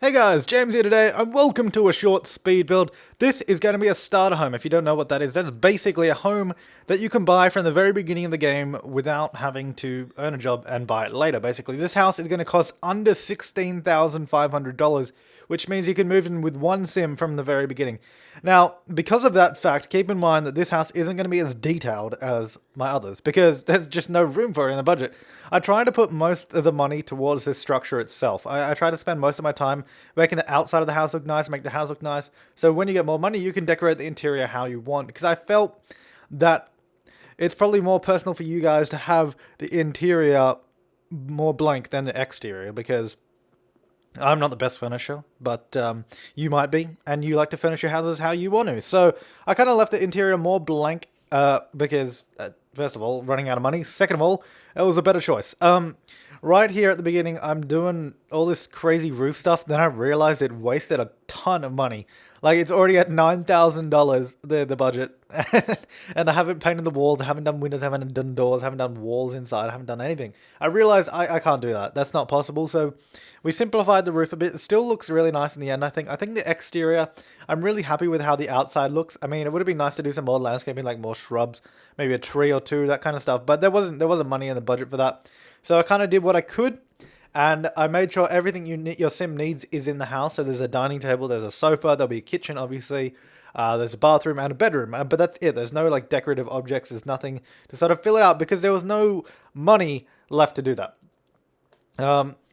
Hey guys, James here today, and welcome to a short speed build. This is going to be a starter home. If you don't know what that is, that's basically a home that you can buy from the very beginning of the game without having to earn a job and buy it later, basically. This house is going to cost under $16,500, which means you can move in with one sim from the very beginning. Now, because of that fact, keep in mind that this house isn't going to be as detailed as my others, because there's just no room for it in the budget. I try to put most of the money towards this structure itself. I try to spend most of my time making the outside of the house look nice, make the house look nice. So when you get more money, you can decorate the interior how you want. Because I felt that it's probably more personal for you guys to have the interior more blank than the exterior. Because I'm not the best furnisher, but you might be, and you like to furnish your houses how you want to. So I kind of left the interior more blank because, first of all, running out of money. Second of all, it was a better choice. Right here at the beginning, I'm doing all this crazy roof stuff. Then I realized it wasted a ton of money. Like, it's already at $9,000, the budget. And I haven't painted the walls, I haven't done windows, I haven't done doors, I haven't done walls inside, I haven't done anything. I realized I can't do that. That's not possible. So we simplified the roof a bit. It still looks really nice in the end, I think. I think the exterior, I'm really happy with how the outside looks. I mean, it would have been nice to do some more landscaping, like more shrubs, maybe a tree or two, that kind of stuff. But there wasn't money in the budget for that. So I kind of did what I could. And I made sure everything your sim needs is in the house. So there's a dining table, there's a sofa, there'll be a kitchen, obviously. There's a bathroom and a bedroom, but that's it. There's no like decorative objects. There's nothing to sort of fill it out because there was no money left to do that.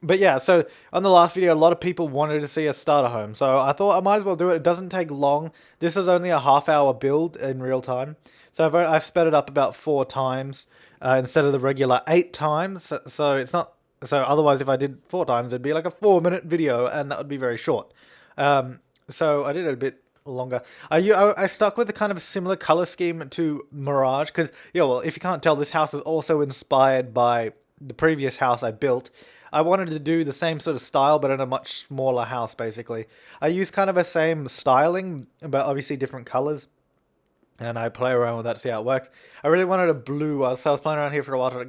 But yeah, so on the last video, a lot of people wanted to see a starter home. So I thought I might as well do it. It doesn't take long. This is only a half-hour build in real time. So I've sped it up about 4 times instead of the regular 8 times. So it's not. So otherwise, if I did 4 times, it'd be like a 4-minute video, and that would be very short. So I did it a bit longer. I stuck with a kind of a similar color scheme to Mirage because, yeah, well, if you can't tell, this house is also inspired by the previous house I built. I wanted to do the same sort of style, but in a much smaller house, basically. I use kind of a same styling, but obviously different colors. And I play around with that to see how it works. I really wanted a blue, so I was playing around here for a while to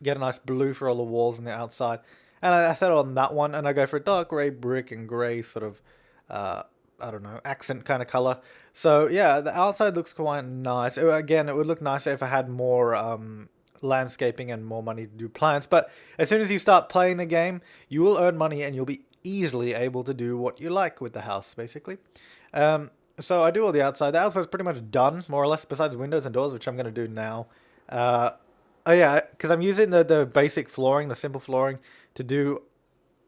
get a nice blue for all the walls on the outside. And I settled on that one, and I go for a dark grey brick and grey sort of, I don't know, accent kind of color. So yeah, the outside looks quite nice. Again, it would look nicer if I had more landscaping and more money to do plants. But as soon as you start playing the game, you will earn money and you'll be easily able to do what you like with the house, basically. So I do all the outside. The outside's pretty much done, more or less, besides windows and doors, which I'm going to do now. Oh yeah, because I'm using the basic flooring, the simple flooring, to do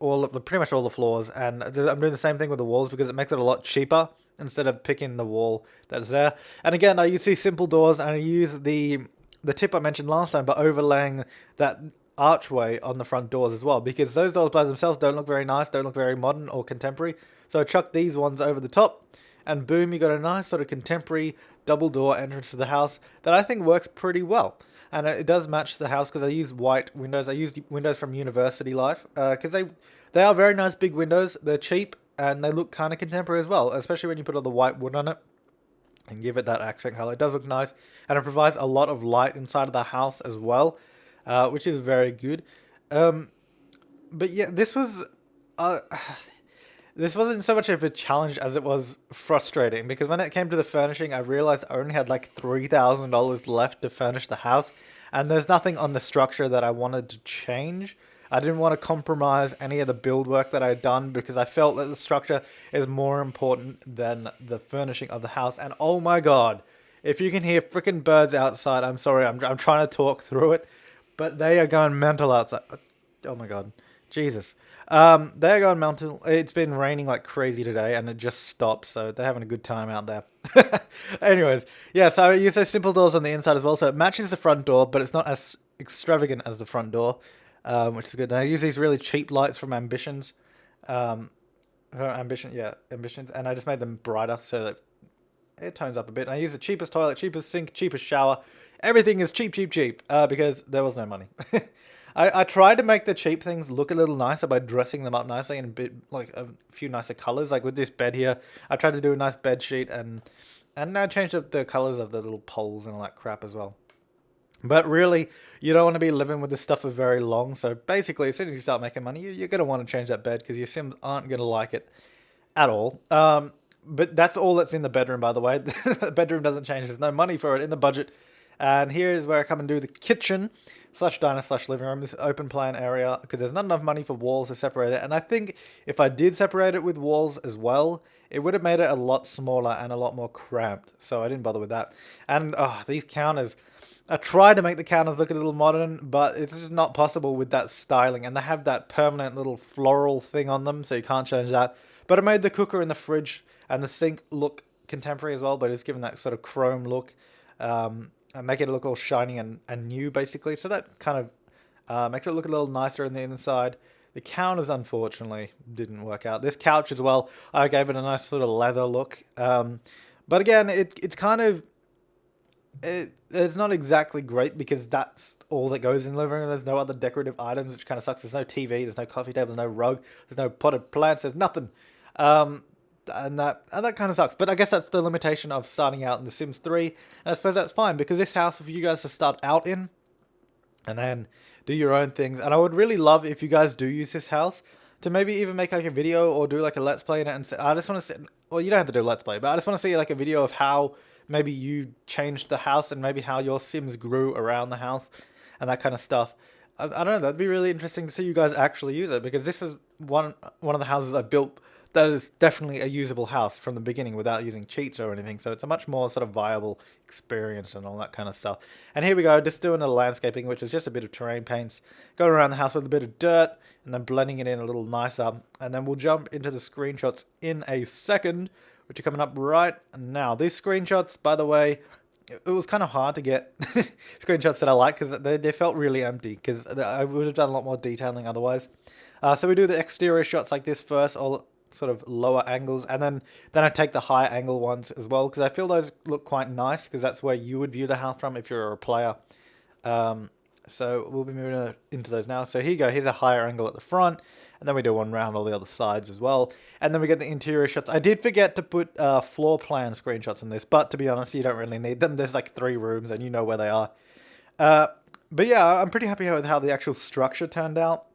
pretty much all the floors, and I'm doing the same thing with the walls because it makes it a lot cheaper instead of picking the wall that's there. And again, I use these simple doors, and I use the tip I mentioned last time, but overlaying that archway on the front doors as well, because those doors by themselves don't look very nice, don't look very modern or contemporary. So I chuck these ones over the top, and boom, you got a nice sort of contemporary double door entrance to the house that I think works pretty well. And it does match the house because I use white windows. I used windows from University Life because they are very nice big windows. They're cheap and they look kind of contemporary as well, especially when you put all the white wood on it and give it that accent color. It does look nice, and it provides a lot of light inside of the house as well, which is very good. But yeah, uh, this wasn't so much of a challenge as it was frustrating, because when it came to the furnishing, I realized I only had like $3,000 left to furnish the house, and there's nothing on the structure that I wanted to change. I didn't want to compromise any of the build work that I had done because I felt that the structure is more important than the furnishing of the house. And oh my god, if you can hear freaking birds outside, I'm sorry, I'm trying to talk through it, but they are going mental outside. Oh my god. Jesus. They're going mental. It's been raining like crazy today, and it just stopped, so they're having a good time out there. Anyways, yeah, so I use those simple doors on the inside as well, so it matches the front door, but it's not as extravagant as the front door, which is good. And I use these really cheap lights from Ambitions. Ambitions, and I just made them brighter so that it tones up a bit. And I use the cheapest toilet, cheapest sink, cheapest shower. Everything is cheap, cheap, cheap, because there was no money. I tried to make the cheap things look a little nicer by dressing them up nicely in a bit, like a few nicer colors. Like with this bed here, I tried to do a nice bed sheet, and I changed up the colors of the little poles and all that crap as well. But really, you don't want to be living with this stuff for very long. So basically, as soon as you start making money, you're going to want to change that bed because your Sims aren't going to like it at all. But that's all that's in the bedroom, by the way. The bedroom doesn't change. There's no money for it in the budget. And here's where I come and do the kitchen slash diner slash living room, this open plan area, because there's not enough money for walls to separate it. And I think if I did separate it with walls as well, it would have made it a lot smaller and a lot more cramped. So I didn't bother with that. And these counters. I tried to make the counters look a little modern, but it's just not possible with that styling. And they have that permanent little floral thing on them, so you can't change that. But it made the cooker and the fridge and the sink look contemporary as well, but it's given that sort of chrome look. And make it look all shiny and new, basically. So that kind of makes it look a little nicer on the inside. The counters, unfortunately, didn't work out. This couch as well, I gave it a nice sort of leather look. But again, it's kind of... it's not exactly great because that's all that goes in the living room. There's no other decorative items, which kind of sucks. There's no TV, there's no coffee table, there's no rug, there's no potted plants, there's nothing. And that kind of sucks. But I guess that's the limitation of starting out in The Sims 3. And I suppose that's fine because this house for you guys to start out in and then do your own things. And I would really love if you guys do use this house to maybe even make like a video or do like a let's play in it. And I just want to see, well, you don't have to do a let's play, but I just want to see like a video of how maybe you changed the house and maybe how your Sims grew around the house and that kind of stuff. I don't know, that'd be really interesting to see you guys actually use it, because this is one of the houses I built that is definitely a usable house from the beginning without using cheats or anything. So it's a much more sort of viable experience and all that kind of stuff. And here we go, just doing the landscaping, which is just a bit of terrain paints, going around the house with a bit of dirt and then blending it in a little nicer. And then we'll jump into the screenshots in a second, which are coming up right now. These screenshots, by the way, it was kind of hard to get screenshots that I like because they felt really empty, because I would have done a lot more detailing otherwise. So we do the exterior shots like this first, all sort of lower angles, and then I take the high angle ones as well, because I feel those look quite nice, because that's where you would view the house from if you're a player. So we'll be moving into those now. So here you go, here's a higher angle at the front, and then we do one round all the other sides as well. And then we get the interior shots. I did forget to put floor plan screenshots in this, but to be honest, you don't really need them. There's like 3 rooms and you know where they are. But yeah, I'm pretty happy with how the actual structure turned out.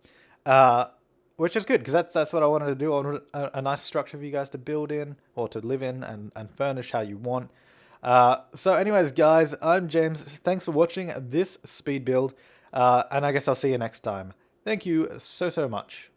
Which is good, because that's what I wanted to do. I wanted a nice structure for you guys to build in, or to live in, and furnish how you want. So anyways, guys, I'm James. Thanks for watching this speed build, and I guess I'll see you next time. Thank you so much.